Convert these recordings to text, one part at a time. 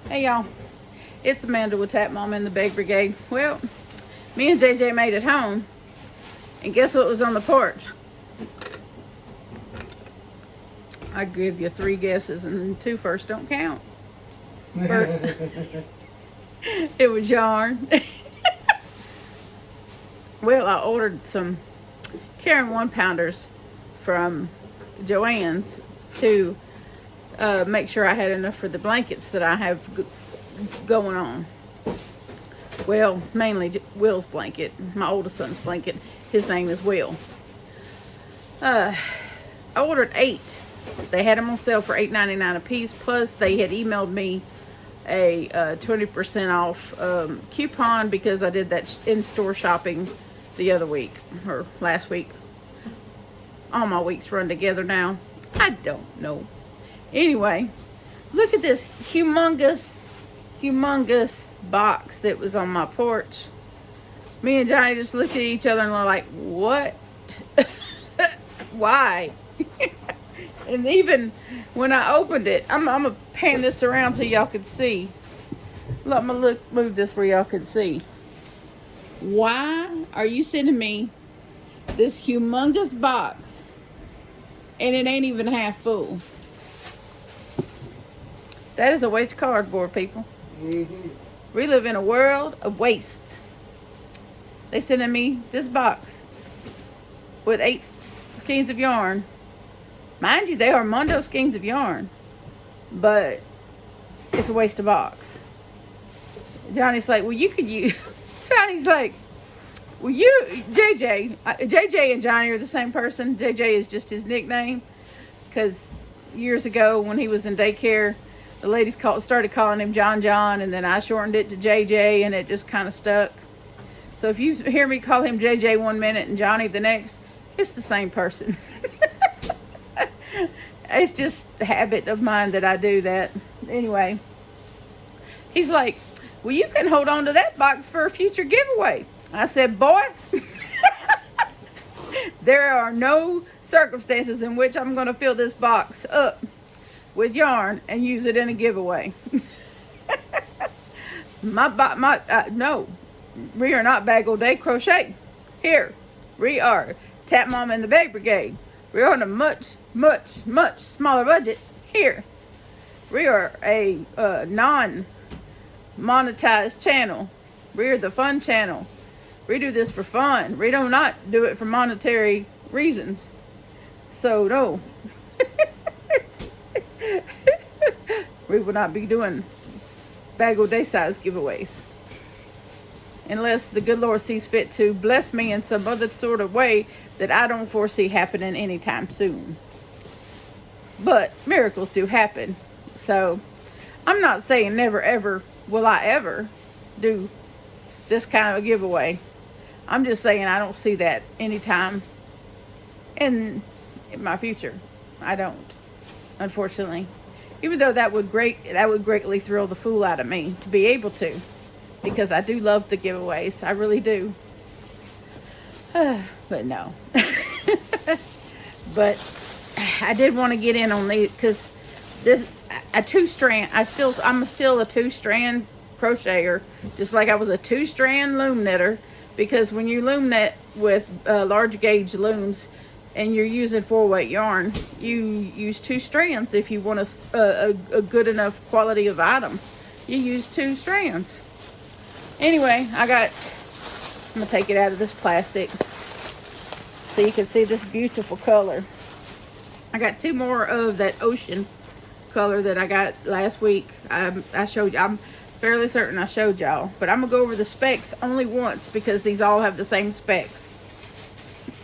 Hey y'all, it's Amanda with Tap Mom and the Beg Brigade. Well, me and JJ made it home, and guess what was on the porch? I give you 3 guesses, and 2 first don't count. First, it was yarn. Well, I ordered some Karen 1-pounders from Joanne's to make sure I had enough for the blankets that I have going on. Well, mainly Will's blanket, my oldest son's blanket. His name is Will. I ordered 8. They had them on sale for $8.99 a piece. Plus, they had emailed me a 20% off coupon because I did that in-store shopping the other week or last week. All my weeks run together now. I don't know. Anyway, look at this humongous box that was on my porch. Me and Johnny just looked at each other and were like, what? Why? And even when I opened it, I'm gonna pan this around so y'all can see. Let me move this where y'all can see. Why are you sending me this humongous box and it ain't even half full? That is a waste of cardboard, people. Mm-hmm. We live in a world of waste. They sending me this box with 8 skeins of yarn. Mind you, they are Mondo skeins of yarn, but it's a waste of box. Johnny's like, well, you could use. Johnny's like, well, JJ and Johnny are the same person. JJ is just his nickname because years ago when he was in daycare, the ladies started calling him John, and then I shortened it to JJ, and it just kind of stuck. So if you hear me call him JJ one minute and Johnny the next, it's the same person. It's just a habit of mine that I do that. Anyway, he's like, well, you can hold on to that box for a future giveaway. I said, boy, there are no circumstances in which I'm going to fill this box up with yarn and use it in a giveaway. No, we are not Bag O' Day Crochet. Here, we are Tap Mom and the Beg Brigade. We're on a much smaller budget. Here, we are a non-monetized channel. We're the fun channel. We do this for fun. We do not do it for monetary reasons. So no. We will not be doing Bag O' Day size giveaways unless the good Lord sees fit to bless me in some other sort of way that I don't foresee happening anytime soon. But miracles do happen. So I'm not saying never ever will I ever do this kind of a giveaway. I'm just saying I don't see that anytime in my future. I don't, unfortunately. Even though that would greatly thrill the fool out of me to be able to, because I do love the giveaways. I really do. But no. But I did want to get in on these because this I'm still a 2-strand crocheter, just like I was a 2-strand loom knitter. Because when you loom knit with large gauge looms and you're using 4-weight yarn, you use 2 strands. If you want a good enough quality of item, you use 2 strands. Anyway, I'm gonna take it out of this plastic so you can see this beautiful color. I got 2 more of that ocean color that I got last week. I showed you. I'm fairly certain I showed y'all, but I'm gonna go over the specs only once because these all have the same specs.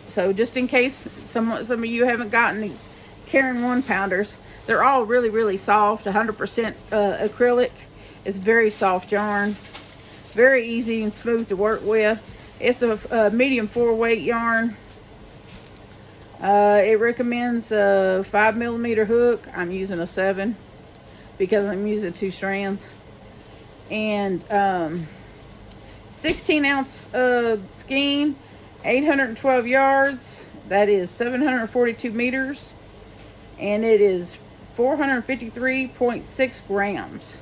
So just in case some of you haven't gotten these Karen 1-pounders, they're all really soft, 100% acrylic. It's very soft yarn, very easy and smooth to work with. It's a medium 4-weight yarn. It recommends a 5mm hook. I'm using a 7 because I'm using 2 strands. And 16-ounce skein, 812 yards. That is 742 meters. And it is 453.6 grams.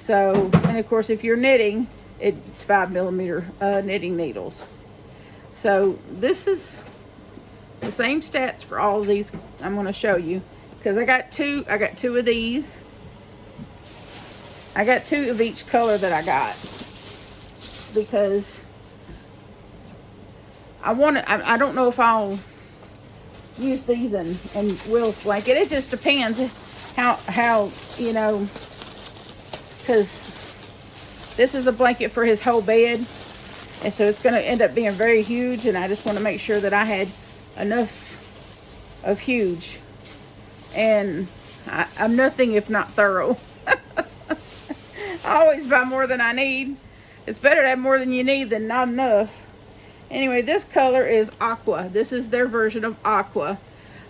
So, and of course, if you're knitting, it's 5mm knitting needles. So this is the same stats for all of these. I'm going to show you because I got two of these. I got 2 of each color that I got because I don't know if I'll use these in Will's blanket. It just depends how you know, because this is a blanket for his whole bed, and so it's going to end up being very huge, and I just want to make sure that I had enough of huge, and I'm nothing if not thorough. I always buy more than I need. It's better to have more than you need than not enough. Anyway, this color is aqua. This is their version of aqua.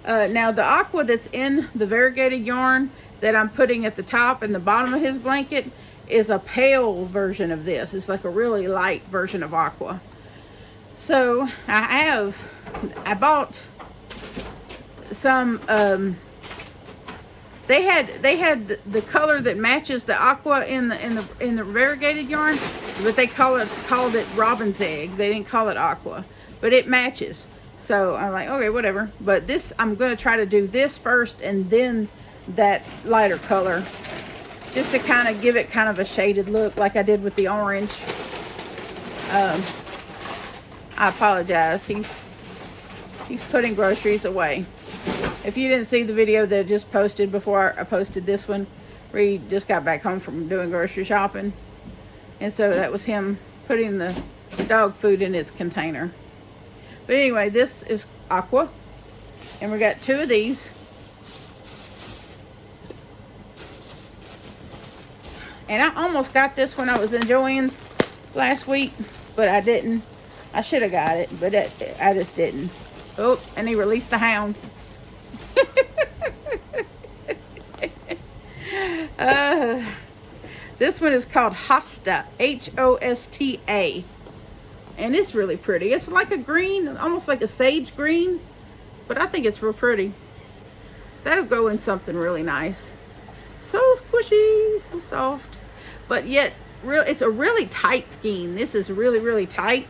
Now the aqua that's in the variegated yarn that I'm putting at the top and the bottom of his blanket is a pale version of this. It's like a really light version of aqua. So I bought some, they had the color that matches the aqua in the variegated yarn, but they called it robin's egg. They didn't call it aqua, but it matches. So I'm like, okay, whatever. But this, I'm going to try to do this first and then that lighter color, just to kind of give it kind of a shaded look like I did with the orange. I apologize. He's putting groceries away. If you didn't see the video that I just posted before I posted this one, Reed just got back home from doing grocery shopping. And so that was him putting the dog food in its container. But anyway, this is aqua. And we got 2 of these. And I almost got this when I was in Joanne's last week, but I didn't. I should have got it, but I just didn't. Oh, and he released the hounds. This one is called Hosta, Hosta, and it's really pretty. It's like a green, almost like a sage green, but I think it's real pretty. That'll go in something really nice. So squishy, so soft, but yet it's a really tight skein. This is really, really tight.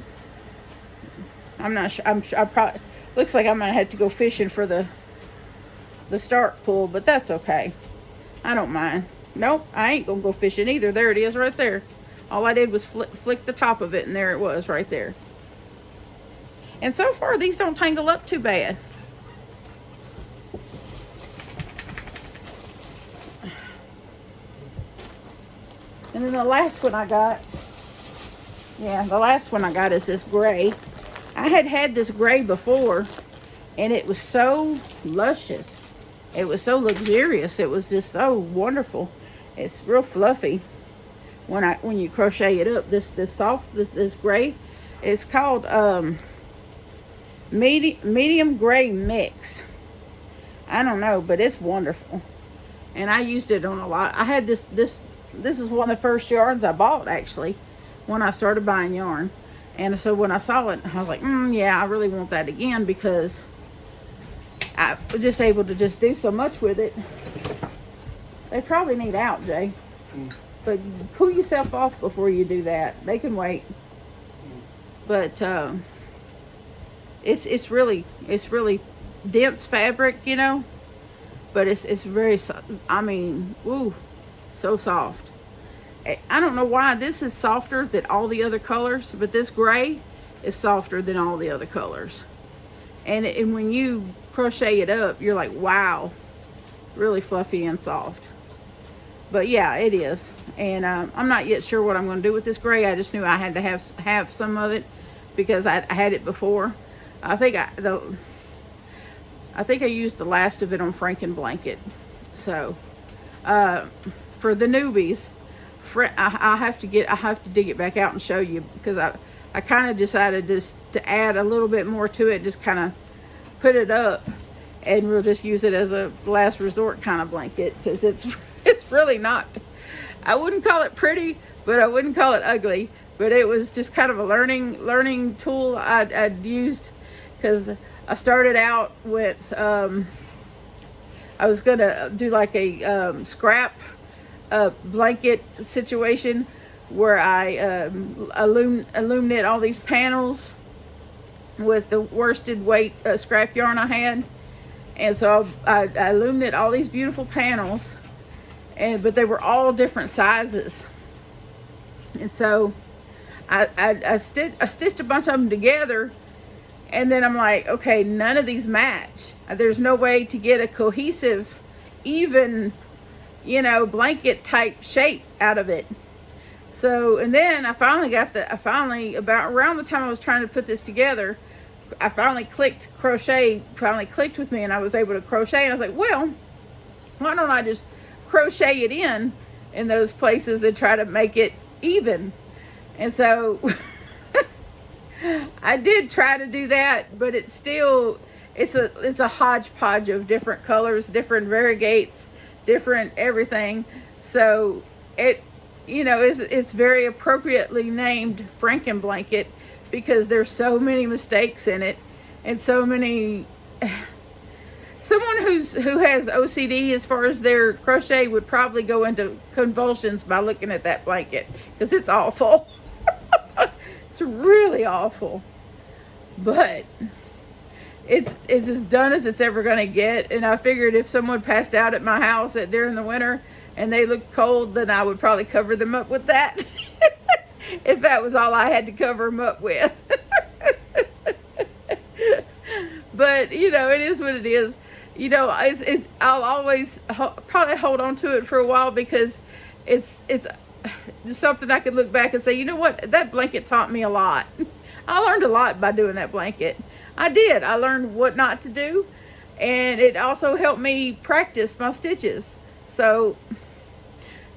I'm not sure. I probably looks like I'm gonna have to go fishing for the start pool, but that's okay. I don't mind. Nope, I ain't gonna go fishing either. There it is right there. All I did was flick the top of it, and there it was right there. And so far, these don't tangle up too bad. And then the last one I got, is this gray. I had this gray before, and it was so luscious. It was so luxurious. It was just so wonderful. It's real fluffy when you crochet it up. This gray, it's called medium gray mix. I don't know, but it's wonderful, and I used it on a lot. I had this is one of the first yarns I bought, actually, when I started buying yarn. And so when I saw it, I was like, yeah, I really want that again, because I was just able to just do so much with it. They probably need out, Jay. But cool yourself off before you do that. They can wait. But it's really dense fabric, you know. But it's very, I mean, ooh, so soft. I don't know why this is softer than all the other colors, but this gray is softer than all the other colors. And when you crochet it up, you're like, wow, really fluffy and soft. But yeah, it is. And I'm not yet sure what I'm going to do with this gray. I just knew I had to have some of it because I had it before. I think I used the last of it on Franken blanket. So for the newbies, I have to dig it back out and show you, because I kind of decided just to add a little bit more to it, just kind of put it up, and we'll just use it as a last resort kind of blanket, because it's really not, I wouldn't call it pretty, but I wouldn't call it ugly, but it was just kind of a learning tool I'd used, because I started out with I was gonna do like a scrap blanket situation where I illuminate all these panels with the worsted weight scrap yarn I had. And so I illuminated all these beautiful panels, but they were all different sizes. And so I stitched a bunch of them together, and then I'm like, okay, none of these match. There's no way to get a cohesive, even, blanket type shape out of it. So, and then I finally, about around the time I was trying to put this together, I finally crochet finally clicked with me, and I was able to crochet, and I was like, well, why don't I just crochet it in those places and try to make it even? And so I did try to do that, but it's a hodgepodge of different colors, different variegates, different everything. So it's very appropriately named Franken blanket, because there's so many mistakes in it, and so many. Someone who has OCD as far as their crochet would probably go into convulsions by looking at that blanket, because it's awful. It's really awful, but it's as done as it's ever going to get. And I figured if someone passed out at my house during the winter and they looked cold, then I would probably cover them up with that. If that was all I had to cover them up with. But it is what it is. I'll always probably hold on to it for a while, because it's just something I could look back and say, you know what, that blanket taught me a lot. I learned a lot by doing that blanket. I did. I learned what not to do, and it also helped me practice my stitches. So,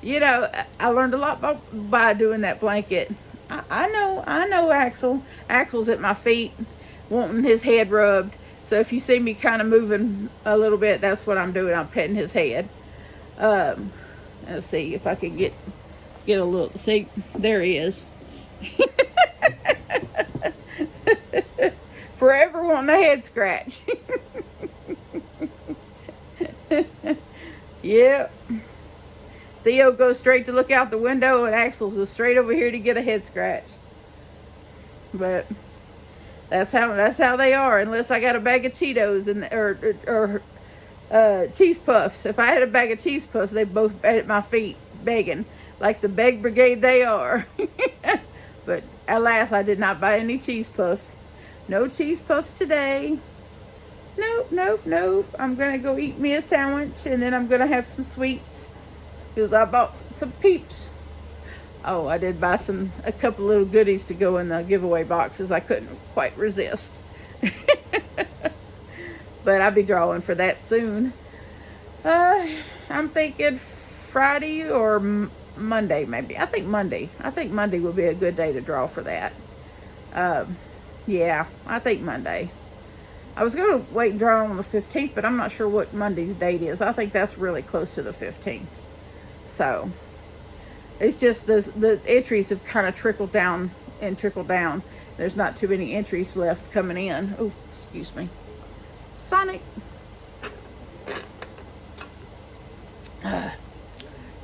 I learned a lot by doing that blanket. I know Axel. Axel's at my feet, wanting his head rubbed. So if you see me kind of moving a little bit, that's what I'm doing. I'm petting his head. Let's see if I can get a little. See, there he is. Forever wanting a head scratch. Yep. Theo goes straight to look out the window, and Axel goes straight over here to get a head scratch. But that's how they are. Unless I got a bag of Cheetos or cheese puffs. If I had a bag of cheese puffs, they both at my feet begging, like the beg brigade they are. But alas, I did not buy any cheese puffs. No cheese puffs today. Nope. I'm gonna go eat me a sandwich, and then I'm gonna have some sweets, because I bought some Peeps. Oh, I did buy a couple little goodies to go in the giveaway boxes. I couldn't quite resist. But I'll be drawing for that soon. I'm thinking Friday or Monday, maybe. I think Monday. Will be a good day to draw for that. Yeah, I think Monday. I was going to wait and draw on the 15th, but I'm not sure what Monday's date is. I think that's really close to the 15th. So, it's just the entries have kind of trickled down. There's not too many entries left coming in. Oh, excuse me. Sonic.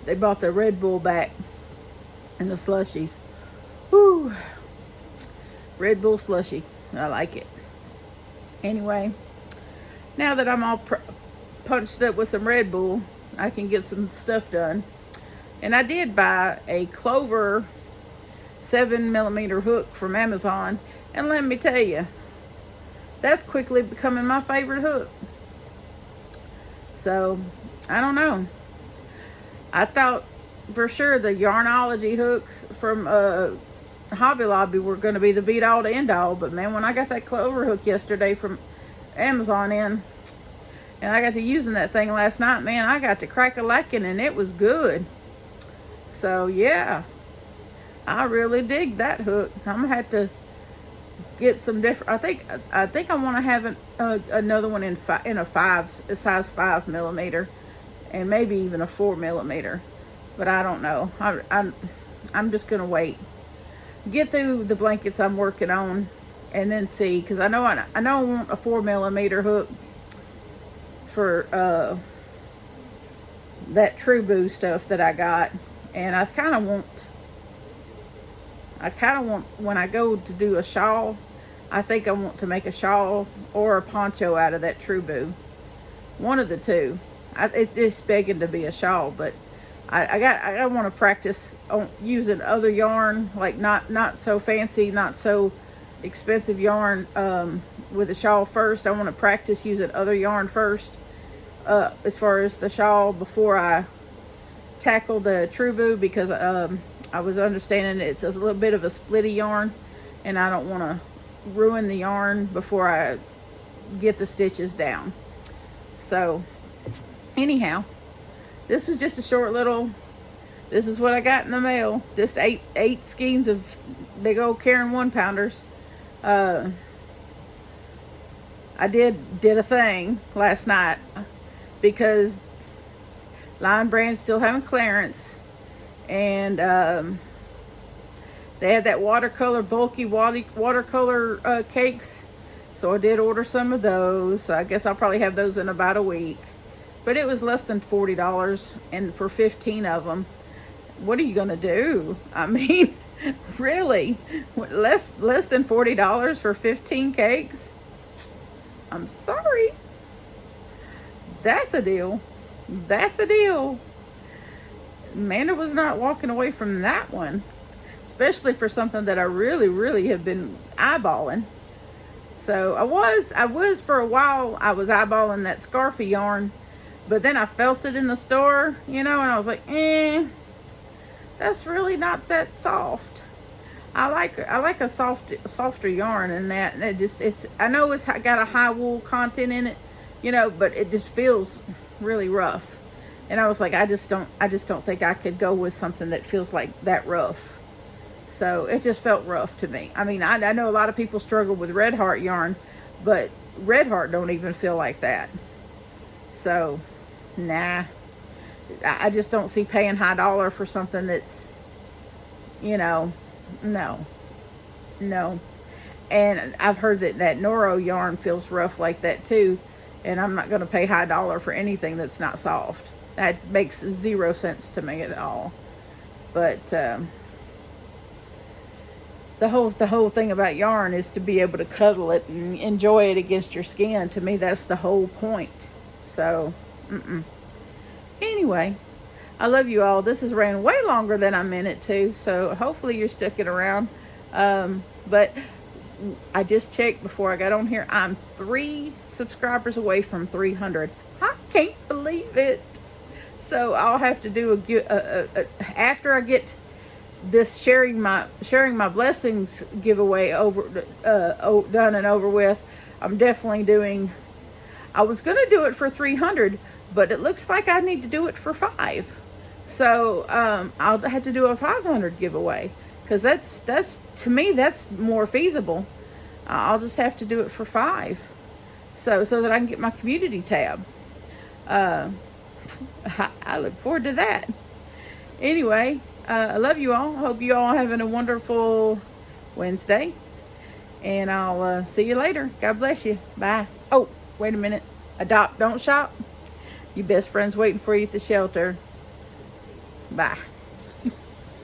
They bought the Red Bull back and the slushies. Whew. Red Bull slushie. I like it. Anyway, now that I'm all punched up with some Red Bull, I can get some stuff done. And I did buy a Clover 7mm hook from Amazon. And let me tell you, that's quickly becoming my favorite hook. So, I don't know. I thought for sure the Yarnology hooks from Hobby Lobby were going to be the beat all to end all. But man, when I got that Clover hook yesterday from Amazon and I got to using that thing last night, man, I got to crack-a-lacking, and it was good. So yeah, I really dig that hook. I'm gonna have to get some different. I think I want to have another one in a size 5mm, and maybe even a 4mm. But I don't know. I'm just gonna wait, get through the blankets I'm working on, and then see. Because I know I want a 4mm hook for that True Boo stuff that I got, and I kind of want when I go to do a shawl, I think I want to make a shawl or a poncho out of that True Boo. One of the two. It's just begging to be a shawl, but I want to practice on using other yarn, like not so fancy, not so expensive yarn with a shawl first. I want to practice using other yarn first as far as the shawl before I tackle the True Boo, because I was understanding it's a little bit of a splitty yarn, and I don't want to ruin the yarn before I get the stitches down. So anyhow, this was just a short little, this is what I got in the mail. Just eight skeins of big old Karen 1-pounders. I did a thing last night because Lion Brand's still having clearance, and they had that watercolor, bulky watercolor cakes. So I did order some of those. So I guess I'll probably have those in about a week. But it was less than $40, and for 15 of them. What are you going to do? I mean, really? Less than $40 for 15 cakes? I'm sorry. That's a deal. That's a deal. Amanda was not walking away from that one. Especially for something that I really have been eyeballing. So I was for a while, I was eyeballing that scarfy yarn, but then I felt it in the store, and I was like, that's really not that soft. I like a softer yarn, and I know it's got a high wool content in it, but it just feels really rough. And I was like, I just don't think I could go with something that feels like that rough. So it just felt rough to me. I mean, I know a lot of people struggle with Red Heart yarn, but Red Heart don't even feel like that. So, nah. I just don't see paying high dollar for something that's, no. And I've heard that Noro yarn feels rough like that too. And I'm not going to pay high dollar for anything that's not soft. That makes 0 sense to me at all. But, the whole thing about yarn is to be able to cuddle it and enjoy it against your skin. To me, that's the whole point. So, anyway, I love you all. This has ran way longer than I meant it to, so hopefully you're sticking around. But I just checked before I got on here. I'm 3 subscribers away from 300. I can't believe it. So I'll have to do after I get this sharing my blessings giveaway done and over with. I'm definitely doing, I was going to do it for 300, but it looks like I need to do it for 5. So I'll have to do a 500 giveaway, because that's to me that's more feasible. I'll just have to do it for 5, so that I can get my community tab. I look forward to that. Anyway, I love you all. Hope you all having a wonderful Wednesday. And I'll see you later. God bless you. Bye. Oh, wait a minute. Adopt, don't shop. Your best friend's waiting for you at the shelter. Bye.